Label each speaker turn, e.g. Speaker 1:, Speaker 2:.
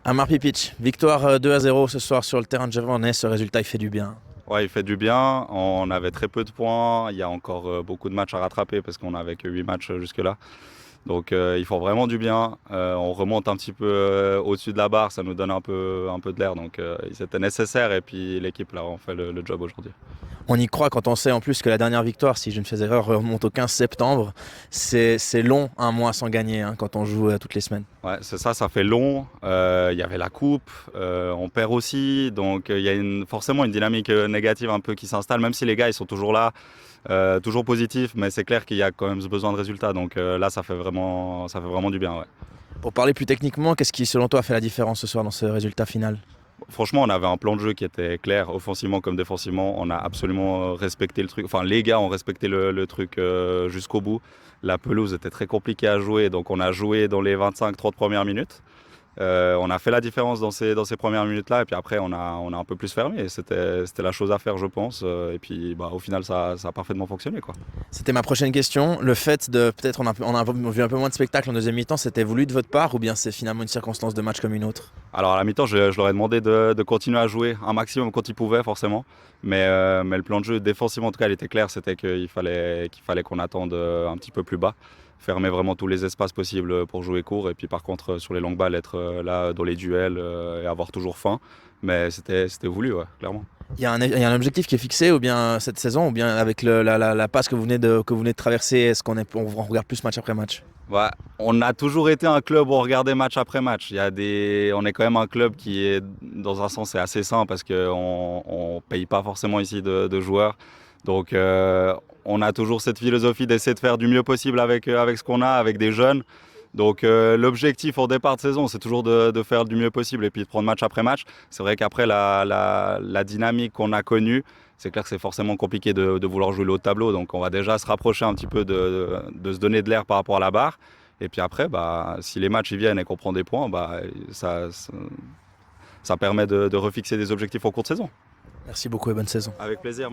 Speaker 1: Amar Pipic, victoire 2-0 ce soir sur le terrain de Javanais. Ce résultat, il fait du bien.
Speaker 2: Ouais, il fait du bien. On avait très peu de points. Il y a encore beaucoup de matchs à rattraper parce qu'on n'avait que 8 matchs jusque-là. Donc ils font vraiment du bien. On remonte un petit peu au-dessus de la barre. Ça nous donne un peu de l'air. Donc c'était nécessaire. Et puis l'équipe là, on fait le job aujourd'hui.
Speaker 1: On y croit quand on sait en plus que la dernière victoire, si je ne fais erreur, remonte au 15 septembre. C'est long un mois sans gagner quand on joue toutes les semaines.
Speaker 2: Ouais, c'est ça, ça fait long. Il y avait la coupe, on perd aussi. Donc il y a forcément une dynamique négative un peu qui s'installe, même si les gars ils sont toujours là, toujours positifs. Mais c'est clair qu'il y a quand même ce besoin de résultats. Donc là, ça fait vraiment du bien. Ouais.
Speaker 1: Pour parler plus techniquement, qu'est-ce qui selon toi a fait la différence ce soir dans ce résultat final?
Speaker 2: Franchement, on avait un plan de jeu qui était clair, offensivement comme défensivement. On a absolument respecté le truc. Enfin, les gars ont respecté le truc jusqu'au bout. La pelouse était très compliquée à jouer, donc on a joué dans les 25-30 premières minutes. On a fait la différence dans ces premières minutes-là, et puis après, on a un peu plus fermé. C'était la chose à faire, je pense. Et puis, au final, ça a parfaitement fonctionné, quoi.
Speaker 1: C'était ma prochaine question. Le fait de, peut-être on a vu un peu moins de spectacle en deuxième mi-temps, c'était voulu de votre part ou bien c'est finalement une circonstance de match comme une autre?
Speaker 2: Alors à la mi-temps, je leur ai demandé de continuer à jouer un maximum quand ils pouvaient, forcément. Mais le plan de jeu défensivement, en tout cas, il était clair. C'était qu'il fallait qu'on attende un petit peu plus bas, fermer vraiment tous les espaces possibles pour jouer court. Et puis par contre, sur les longues balles, être là dans les duels et avoir toujours faim. Mais c'était voulu, ouais, clairement.
Speaker 1: Il y a un objectif qui est fixé ou bien cette saison ou bien avec la passe que vous venez de traverser, est-ce on regarde plus match après match?
Speaker 2: Ouais, on a toujours été un club où on regardait match après match. On est quand même un club qui est, dans un sens, est assez sain parce qu'on ne paye pas forcément ici de joueurs. Donc, on a toujours cette philosophie d'essayer de faire du mieux possible avec ce qu'on a, avec des jeunes. Donc, l'objectif au départ de saison, c'est toujours de faire du mieux possible et puis de prendre match après match. C'est vrai qu'après la dynamique qu'on a connue, c'est clair que c'est forcément compliqué de vouloir jouer le haut de tableau. Donc on va déjà se rapprocher un petit peu de se donner de l'air par rapport à la barre. Et puis après, si les matchs y viennent et qu'on prend des points, ça permet de refixer des objectifs en cours de saison.
Speaker 1: Merci beaucoup et bonne saison.
Speaker 2: Avec plaisir.